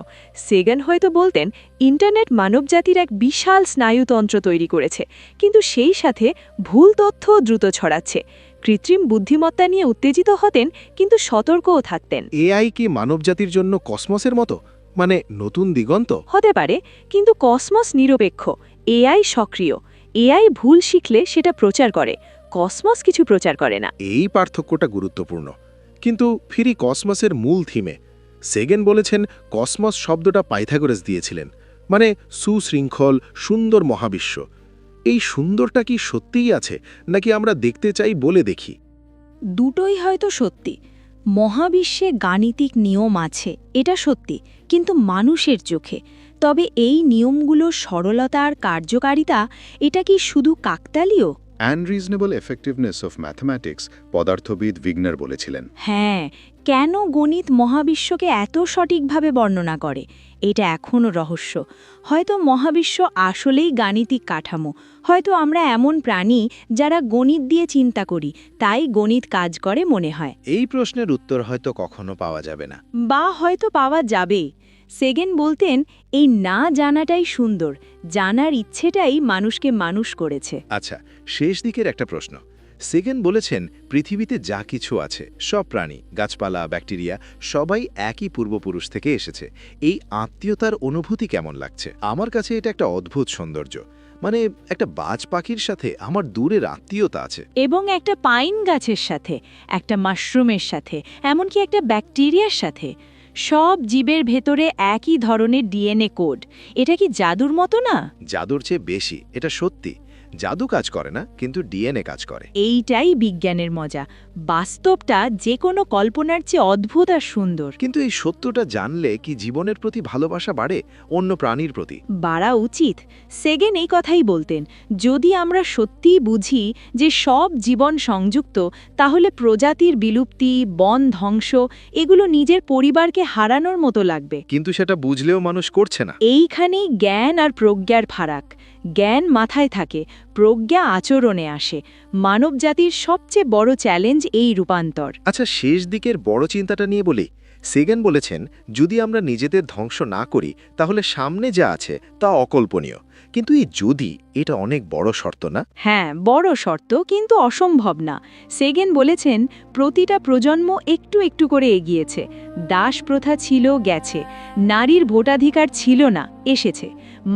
সেগেন হয়তো বলতেন, ইন্টারনেট মানবজাতির এক বিশাল স্নায়ুতন্ত্র তৈরি করেছে, কিন্তু সেই সাথে ভুল তথ্যও দ্রুত ছড়াচ্ছে। কৃত্রিম বুদ্ধিমত্তা নিয়ে উত্তেজিত হতেন, কিন্তু সতর্কও থাকতেন। এআই কি মানবজাতির জন্য কসমসের মতো, মানে নতুন দিগন্ত? হতে পারে, কিন্তু কসমস নিরপেক্ষ, এআই সক্রিয়। এআই ভুল শিখলে সেটা প্রচার করে, কসমস কিছু প্রচার করে না। এই পার্থক্যটা গুরুত্বপূর্ণ। কিন্তু ফিরি কসমসের মূল থিমে। সেগেন বলেছেন, কসমস শব্দটা পাইথাগোরাস দিয়েছিলেন, মানে সুশৃঙ্খল, সুন্দর মহাবিশ্ব। এই সুন্দরটা কি সত্যিই আছে, নাকি আমরা দেখতে চাই বলে দেখি? দুটোই হয়তো সত্যি। মহাবিশ্বে গাণিতিক নিয়ম আছে, এটা সত্যি, কিন্তু মানুষের চোখে। তবে এই নিয়মগুলোর সরলতা আর কার্যকারিতা, এটা কি শুধু কাকতালীয়? আনরিজনেবল এফেক্টিভনেস অফ ম্যাথমেটিক্স, পদার্থবিদ উইগনার বলেছিলেন। হ্যাঁ, কেন গণিত মহাবিশ্বকে এত সঠিকভাবে বর্ণনা করে? এটা এখনও রহস্য। হয়তো মহাবিশ্ব আসলেই গাণিতিক কাঠামো, হয়তো আমরা এমন প্রাণী যারা গণিত দিয়ে চিন্তা করি, তাই গণিত কাজ করে মনে হয়। এই প্রশ্নের উত্তর হয়তো কখনো পাওয়া যাবে না। বা হয়তো পাওয়া যাবে। সেগেন বলতেন, এই না জানাটাই সুন্দর, জানার ইচ্ছেটাই মানুষকে মানুষ করেছে। আচ্ছা, শেষ দিকের একটা প্রশ্ন। সেগেন বলেছেন, পৃথিবীতে যা কিছু আছে, সব প্রাণী, গাছপালা, ব্যাকটেরিয়া, সবাই একই পূর্বপুরুষ থেকে এসেছে। এই আত্মীয়তার অনুভূতি কেমন লাগছে? আমার কাছে এটা একটা অদ্ভুত সৌন্দর্য। মানে একটা বাজ পাখির সাথে আমার দূরের আত্মীয়তা আছে। এবং একটা পাইন গাছের সাথে, একটা মাশরুমের সাথে, এমনকি একটা ব্যাকটেরিয়ার সাথে। সব জীবের ভেতরে একই ধরনের ডিএনএ কোড। এটা কি জাদুর মতো না? জাদুর চেয়ে বেশি, এটা সত্যি। জাদু কাজ করে না, কিন্তু ডিএনএ কাজ করে। এইটাই বিজ্ঞানের মজা। বাস্তবটা যে কোনো কল্পনার চেয়ে অদ্ভুত আর সুন্দর। কিন্তু এই সত্যটা জানলে কি জীবনের প্রতি ভালোবাসা বাড়ে, অন্য প্রাণীর প্রতি? বাড়া উচিত। সেগেন এই কথাই বলতেন, যদি আমরা সত্যিই বুঝি যে সব জীবন সংযুক্ত, তাহলে প্রজাতির বিলুপ্তি, বন ধ্বংস, এগুলো নিজের পরিবারকে হারানোর মতো লাগবে। কিন্তু সেটা বুঝলেও মানুষ করছে না। এইখানেই জ্ঞান আর প্রজ্ঞার ফারাক। জ্ঞান মাথায় থাকে, প্রজ্ঞা আচরণে আসে। মানবজাতির সবচেয়ে বড় চ্যালেঞ্জ এই রূপান্তর। আচ্ছা, শেষ দিকের বড় চিন্তাটা নিয়ে বলি। সেগেন বলেছেন, যদি আমরা নিজেদের ধ্বংস না করি, তাহলে সামনে যা আছে তা অকল্পনীয়। কিন্তু এই যদি, এটা অনেক বড় শর্ত না? হ্যাঁ, বড় শর্ত, কিন্তু অসম্ভব না। সেগেন বলেছেন, প্রতিটা প্রজন্ম একটু একটু করে এগিয়েছে। দাস প্রথা ছিল, গেছে। নারীর ভোটাধিকার ছিল না, এসেছে।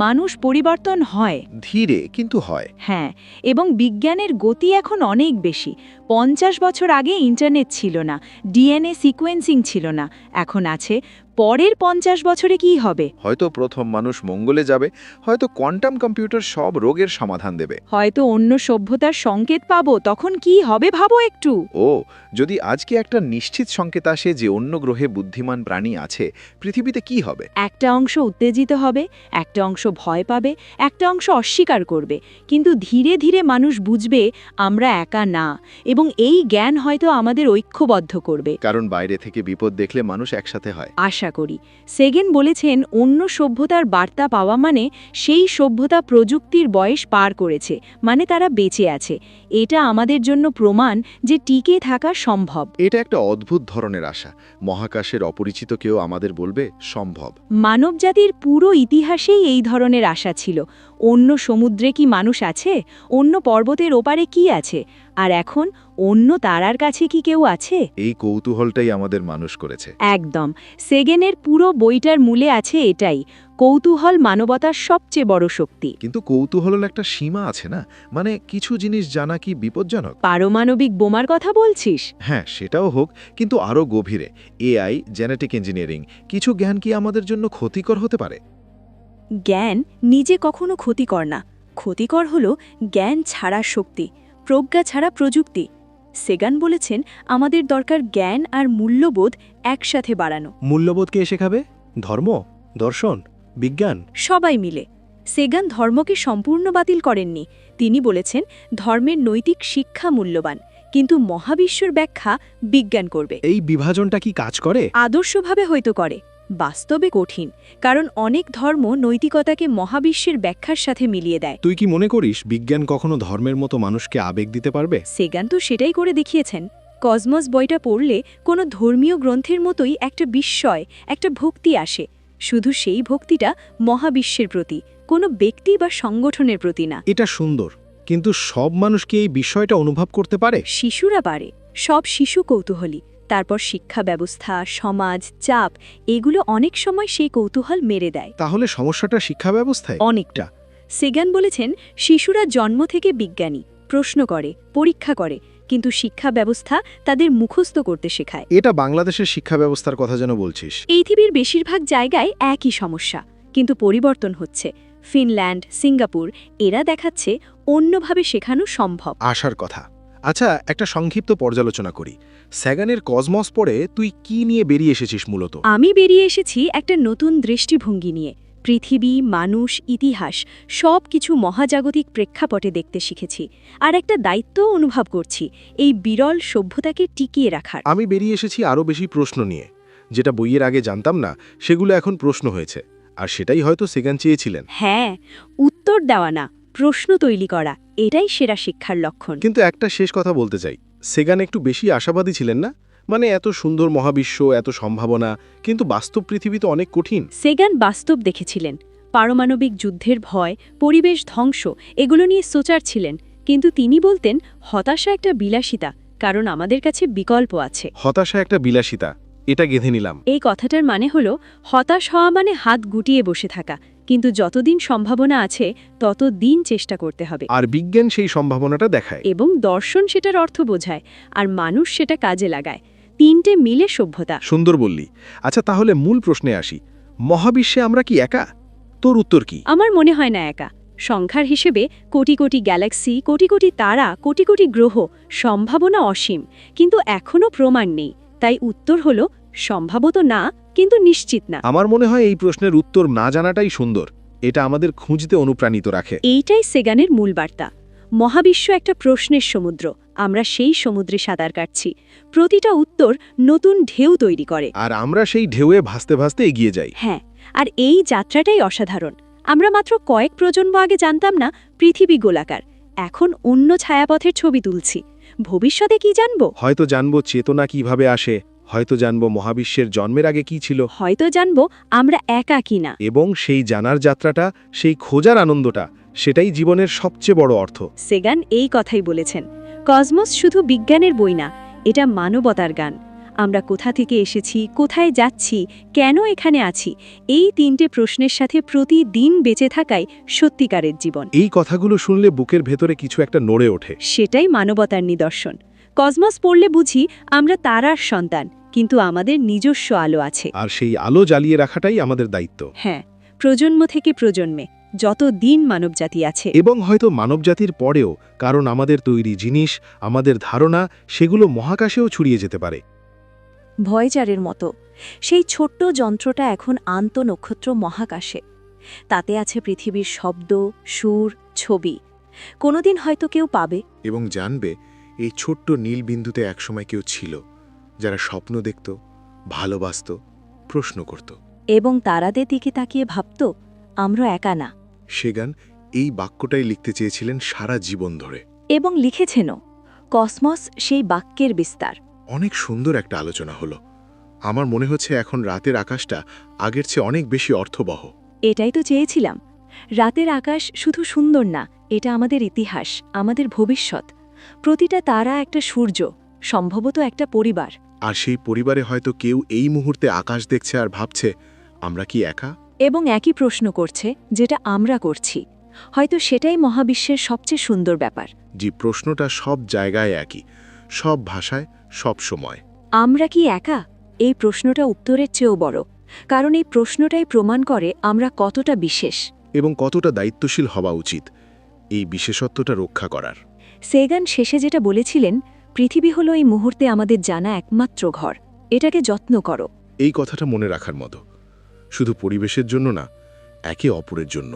মানুষ পরিবর্তন হয়, ধীরে কিন্তু হয়। হ্যাঁ, এবং বিজ্ঞানের গতি এখন অনেক বেশি। 50 বছর আগে ইন্টারনেট ছিল না, ডিএনএ সিকোয়েন্সিং ছিল না। এখন আছে পরের 50 বছরে কি হবে? হয়তো প্রথম মানুষ মঙ্গলে যাবে, হয়তো কোয়ান্টাম কম্পিউটার সব রোগের সমাধান দেবে। হয়তো অন্য সভ্যতার সংকেত পাবো, তখন কি হবে ভাবো একটু। ও, যদি আজকে একটা নিশ্চিত সংকেত আসে যে অন্য গ্রহে বুদ্ধিমান প্রাণী আছে, পৃথিবীতে কি হবে? একটা অংশ উত্তেজিত হবে, একটা অংশ ভয় পাবে, একটা অংশ অস্বীকার করবে, কিন্তু ধীরে ধীরে মানুষ বুঝবে আমরা একা না, এবং এই জ্ঞান হয়তো আমাদের ঐক্যবদ্ধ করবে। কারণ বাইরে থেকে বিপদ দেখলে মানুষ একসাথে হয়। আশা করি। সেগেন বলেছেন অন্য সভ্যতার বার্তা পাওয়া মানে সেই সভ্যতা প্রযুক্তির বয়স পার করেছে, মানে তারা বেঁচে আছে। এটা আমাদের জন্য প্রমাণ যে টিকে থাকা সম্ভব। এটা একটা অদ্ভুত ধরনের আশা। মহাকাশের অপরিচিত কেউ আমাদের বলবে সম্ভব। মানবজাতির পুরো ইতিহাসেই এই ধরনের আশা ছিল। অন্য সমুদ্রে কি মানুষ আছে? অন্য পর্বতের ওপারে কি আছে? আর এখন অন্য তারার কাছে কি কেউ আছে? এই কৌতূহলটাই আমাদের মানুষ করেছে। একদম। সেগেনের পুরো বইটার মূলে আছে এটাই, কৌতূহল মানবতার সবচেয়ে বড় শক্তি। কিন্তু কৌতূহলের একটা সীমা আছে না? মানে কিছু জিনিস জানা কি বিপজ্জনক? পারমাণবিক বোমার কথা বলছিস? হ্যাঁ, সেটাও হোক, কিন্তু আরও গভীরে। এআই, জেনেটিক ইঞ্জিনিয়ারিং, কিছু জ্ঞান কি আমাদের জন্য ক্ষতিকর হতে পারে? জ্ঞান নিজে কখনো ক্ষতিকর না। ক্ষতিকর হল জ্ঞান ছাড়া শক্তি, প্রজ্ঞা ছাড়া প্রযুক্তি। সেগান বলেছেন আমাদের দরকার জ্ঞান আর মূল্যবোধ একসাথে বাড়ানো। মূল্যবোধ কে শেখাবে? ধর্ম, দর্শন, বিজ্ঞান? সবাই মিলে। সেগান ধর্মকে সম্পূর্ণ বাতিল করেননি। তিনি বলেছেন ধর্মের নৈতিক শিক্ষা মূল্যবান, কিন্তু মহাবিশ্বর ব্যাখ্যা বিজ্ঞান করবে। এই বিভাজনটা কি কাজ করে? আদর্শভাবে হয়তো করে, বাস্তবে কঠিন, কারণ অনেক ধর্ম নৈতিকতাকে মহাবিশ্বের ব্যাখ্যার সাথে মিলিয়ে দেয়। তুই কি মনে করিস বিজ্ঞান কখনো ধর্মের মতো মানুষকে আবেগ দিতে পারবে? সেগান তো সেটাই করে দেখিয়েছেন। কসমস বইটা পড়লে কোনো ধর্মীয় গ্রন্থের মতোই একটা বিস্ময়, একটা ভক্তি আসে। শুধু সেই ভক্তিটা মহাবিশ্বের প্রতি, কোনো ব্যক্তি বা সংগঠনের প্রতি না। এটা সুন্দর, কিন্তু সব মানুষ কি এই বিষয়টা অনুভব করতে পারে? শিশুরা পারে, সব শিশু কৌতূহলী। তারপর শিক্ষা ব্যবস্থা, সমাজ, চাপ, এগুলো অনেক সময় সেই কৌতূহল মেরে দেয়। তাহলে সমস্যাটা শিক্ষা ব্যবস্থায়? অনেকটা। সেগান বলেছেন শিশুরা জন্ম থেকে বিজ্ঞানী, প্রশ্ন করে, পরীক্ষা করে, কিন্তু শিক্ষা ব্যবস্থা তাদের মুখস্থ করতে শেখায়। এটা বাংলাদেশের শিক্ষা ব্যবস্থার কথা যেন বলছিস। পৃথিবীর বেশিরভাগ জায়গায় একই সমস্যা, কিন্তু পরিবর্তন হচ্ছে। ফিনল্যান্ড, সিঙ্গাপুর, এরা দেখাচ্ছে অন্যভাবে শেখানো সম্ভব। আশার কথা। আচ্ছা, একটা সংক্ষিপ্ত পর্যালোচনা করি। স্যাগানের কসমস পড়ে তুই কি নিয়ে বেরিয়ে এসেছিস মূলত? আমি বেরিয়ে এসেছি একটা নতুন দৃষ্টিভঙ্গি নিয়ে। পৃথিবী, মানুষ, ইতিহাস সব কিছু মহাজাগতিক প্রেক্ষাপটে দেখতে শিখেছি, আর একটা দায়িত্বও অনুভব করছি এই বিরল সভ্যতাকে টিকিয়ে রাখার। আমি বেরিয়ে এসেছি আরও বেশি প্রশ্ন নিয়ে। যেটা বইয়ের আগে জানতাম না, সেগুলো এখন প্রশ্ন হয়েছে। আর সেটাই হয়তো সেগান চেয়েছিলেন। হ্যাঁ, উত্তর দেওয়া না, প্রশ্ন তৈরি করা, এটাই সেরা শিক্ষার লক্ষণ। কিন্তু একটা শেষ কথা বলতে চাই, সেগান একটু বেশি আশাবাদী ছিলেন না? মানে এত সুন্দর মহাবিশ্ব, এত সম্ভাবনা, কিন্তু বাস্তব পৃথিবী তো অনেক কঠিন। সেগান বাস্তব দেখেছিলেন, পারমাণবিক যুদ্ধের ভয়, পরিবেশ ধ্বংস, এগুলো নিয়ে সোচার ছিলেন। কিন্তু তিনি বলতেন হতাশা একটা বিলাসিতা, কারণ আমাদের কাছে বিকল্প আছে। হতাশা একটা বিলাসিতা, এটা গেঁথে নিলাম। এই কথাটার মানে হল হতাশ হওয়া মানে হাত গুটিয়ে বসে থাকা, কিন্তু যতদিন সম্ভাবনা আছে ততদিন চেষ্টা করতে হবে। আর বিজ্ঞান সেই সম্ভাবনাটা দেখায়, এবং দর্শন সেটার অর্থ বোঝায়, আর মানুষ সেটা কাজে লাগায়। তিনটে মিলে সভ্যতা। সুন্দর বললি। আচ্ছা, তাহলে মূল প্রশ্নে আসি, মহাবিশ্বে আমরা কি একা? তোর উত্তর কি? আমার মনে হয় না একা। সংখ্যার হিসেবে কোটি কোটি গ্যালাক্সি, কোটি কোটি তারা, কোটি কোটি গ্রহ, সম্ভাবনা অসীম, কিন্তু এখনও প্রমাণ নেই। তাই উত্তর হল সম্ভবত না, কিন্তু নিশ্চিত না। আমার মনে হয় এই প্রশ্নের উত্তর না জানাটাই সুন্দর। এটা আমাদের খুঁজতে অনুপ্রাণিত রাখে। এইটাই সেগানের মূল বার্তা। মহাবিশ্ব একটা প্রশ্নের সমুদ্র, আমরা সেই সমুদ্রে সাঁতার কাটছি। প্রতিটা উত্তর নতুন ঢেউ তৈরি করে, আর আমরা সেই ঢেউয়ে ভাসতে ভাসতে এগিয়ে যাই। হ্যাঁ, আর এই যাত্রাটাই অসাধারণ। আমরা মাত্র কয়েক প্রজন্ম আগে জানতাম না পৃথিবী গোলাকার, এখন অন্য ছায়াপথের ছবি তুলছি। ভবিষ্যতে কি জানব? হয়তো জানব চেতনা কিভাবে আসে, হয়তো জানব মহাবিশ্বের জন্মের আগে কি ছিল, হয়তো জানব আমরা একা কিনা। এবং সেই জানার যাত্রাটা, সেই খোঁজার আনন্দটা, সেটাই জীবনের সবচেয়ে বড় অর্থ। সেগান এই কথাই বলেছেন, কসমস শুধু বিজ্ঞানের বই না, এটা মানবতার গান। আমরা কোথা থেকে এসেছি, কোথায় যাচ্ছি, কেন এখানে আছি, এই তিনটে প্রশ্নের সাথে প্রতিদিন বেঁচে থাকাই সত্যিকারের জীবন। এই কথাগুলো শুনলে বুকের ভেতরে কিছু একটা নড়ে ওঠে। সেটাই মানবতার নিদর্শন। কসমস পড়লে বুঝি আমরা তারার সন্তান, কিন্তু আমাদের নিজস্ব আলো আছে। আর সেই আলো জ্বালিয়ে রাখাটাই আমাদের দায়িত্ব। হ্যাঁ, প্রজন্ম থেকে প্রজন্মে যত দিন মানবজাতি আছে। এবং হয়তো মানবজাতির পরেও, কারণ আমাদের তৈরি জিনিস, আমাদের ধারণা, সেগুলো মহাকাশেও ছড়িয়ে যেতে পারে। ভয়েজারের মতো সেই ছোট্ট যন্ত্রটা এখন আন্ত নক্ষত্র মহাকাশে। তাতে আছে পৃথিবীর শব্দ, সুর, ছবি। কোনোদিন হয়তো কেউ পাবে এবং জানবে এই ছোট্ট নীল বিন্দুতে একসময় কেউ ছিল, যারা স্বপ্ন দেখত, ভালোবাসত, প্রশ্ন করত। এবং তারাদের দিকে তাকিয়ে ভাবত আমরা একা না। সেগান এই বাক্যটাই লিখতে চেয়েছিলেন সারা জীবন ধরে। এবং লিখেছেনও। কসমস সেই বাক্যের বিস্তার। অনেক সুন্দর একটা আলোচনা হলো। আমার মনে হচ্ছে এখন রাতের আকাশটা আগের চেয়ে অনেক বেশি অর্থবহ। এটাই তো চেয়েছিলাম। রাতের আকাশ শুধু সুন্দর না, এটা আমাদের ইতিহাস, আমাদের ভবিষ্যৎ। প্রতিটা তারা একটা সূর্য, সম্ভবত একটা পরিবার। আর সেই পরিবারে হয়তো কেউ এই মুহূর্তে আকাশ দেখছে আর ভাবছে, আমরা কি একা? এবং একই প্রশ্ন করছে যেটা আমরা করছি। হয়তো সেটাই মহাবিশ্বের সবচেয়ে সুন্দর ব্যাপার। যে প্রশ্নটা সব জায়গায় একই, সব ভাষায়, সব সময়। আমরা কি একা? এই প্রশ্নটা উত্তরের চেয়েও বড়, কারণ এই প্রশ্নটাই প্রমাণ করে আমরা কতটা বিশেষ এবং কতটা দায়িত্বশীল হওয়া উচিত এই বিশেষত্বটা রক্ষা করার। সেগান শেষে যেটা বলেছিলেন, পৃথিবী হলো এই মুহূর্তে আমাদের জানা একমাত্র ঘর, এটাকে যত্ন করো। এই কথাটা মনে রাখার মতো, শুধু পরিবেশের জন্য না, একে অপরের জন্য।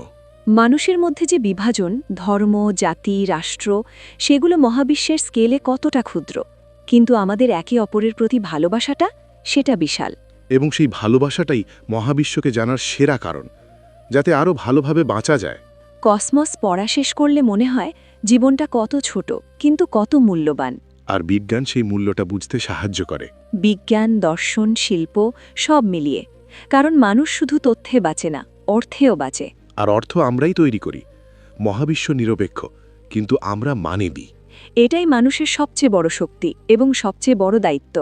মানুষের মধ্যে যে বিভাজন, ধর্ম, জাতি, রাষ্ট্র, সেগুলো মহাবিশ্বের স্কেলে কতটা ক্ষুদ্র, কিন্তু আমাদের একে অপরের প্রতি ভালোবাসাটা, সেটা বিশাল। এবং সেই ভালোবাসাটাই মহাবিশ্বকে জানার সেরা কারণ, যাতে আরও ভালোভাবে বাঁচা যায়। কসমস পড়া শেষ করলে মনে হয় জীবনটা কত ছোট, কিন্তু কত মূল্যবান। আর বিজ্ঞান সেই মূল্যটা বুঝতে সাহায্য করে। বিজ্ঞান, দর্শন, শিল্প সব মিলিয়ে। কারণ মানুষ শুধু তথ্যে বাঁচে না, অর্থেও বাঁচে। আর অর্থ আমরাই তৈরি করি। মহাবিশ্ব নিরপেক্ষ, কিন্তু আমরা মানবী। এটাই মানুষের সবচেয়ে বড় শক্তি এবং সবচেয়ে বড় দায়িত্ব।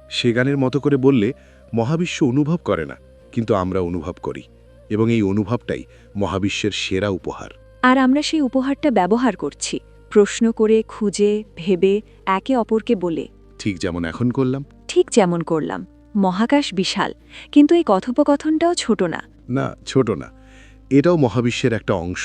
সেগানের মতো করে বললে, মহাবিশ্ব অনুভব করে না, কিন্তু আমরা অনুভব করি, এবং এই অনুভবটাই মহাবিশ্বের সেরা উপহার। আর আমরা সেই উপহারটা ব্যবহার করছি, প্রশ্ন করে, খুঁজে, ভেবে, একে অপরকে বলে। ঠিক যেমন এখন করলাম। ঠিক যেমন করলাম। মহাকাশ বিশাল, কিন্তু এই কথোপকথনটাও ছোট না। না, ছোট না। এটাও মহাবিশ্বের একটা অংশ।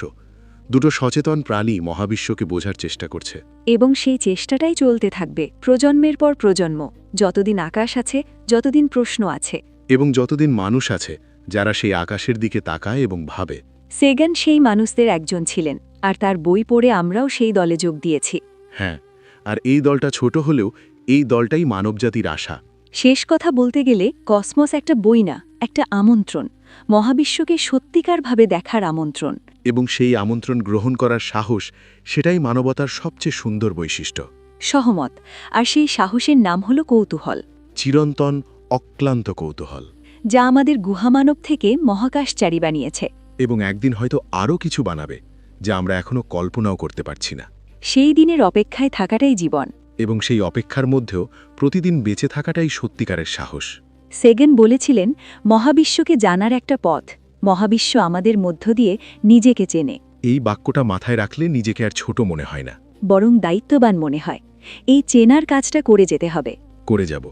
দুটো সচেতন প্রাণী মহাবিশ্বকে বোঝার চেষ্টা করছে। এবং সেই চেষ্টাটাই চলতে থাকবে প্রজন্মের পর প্রজন্ম, যতদিন আকাশ আছে, যতদিন প্রশ্ন আছে। এবং যতদিন মানুষ আছে যারা সেই আকাশের দিকে তাকায় এবং ভাবে। সেগান সেই মানুষদের একজন ছিলেন, আর তার বই পড়ে আমরাও সেই দলে যোগ দিয়েছি। হ্যাঁ, আর এই দলটা ছোট হলেও এই দলটাই মানবজাতির আশা। শেষ কথা বলতে গেলে কসমস একটা বই না, একটা আমন্ত্রণ, মহাবিশ্বকে সত্যিকারভাবে দেখার আমন্ত্রণ। এবং সেই আমন্ত্রণ গ্রহণ করার সাহস, সেটাই মানবতার সবচেয়ে সুন্দর বৈশিষ্ট্য। সহমত। আর সেই সাহসের নাম হলো কৌতূহল। চিরন্তন, অক্লান্ত কৌতূহল। যা আমাদের গুহামানব থেকে মহাকাশচারী বানিয়েছে। এবং একদিন হয়তো আরও কিছু বানাবে, যা আমরা এখনো কল্পনাও করতে পারছি না। সেই দিনের অপেক্ষায় থাকাটাই জীবন। এবং সেই অপেক্ষার মধ্যেও প্রতিদিন বেঁচে থাকাটাই সত্যিকারের সাহস। সেগান বলেছিলেন, মহাবিশ্বকে জানার একটা পথ, মহাবিশ্ব আমাদের মধ্য দিয়ে নিজেকে চেনে। এই বাক্যটা মাথায় রাখলে নিজেকে আর ছোট মনে হয় না, বরং দায়িত্ববান মনে হয়। এই চেনার কাজটা করে যেতে হবে। করে যাব,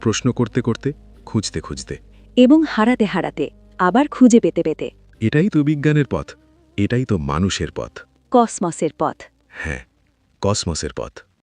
প্রশ্ন করতে করতে, খুঁজতে খুঁজতে, এবং হারাতে হারাতে, আবার খুঁজে পেতে পেতে। এটাই তো বিজ্ঞানের পথ, এটাই তো মানুষের পথ। কসমসের পথ। হ্যাঁ, কসমসের পথ।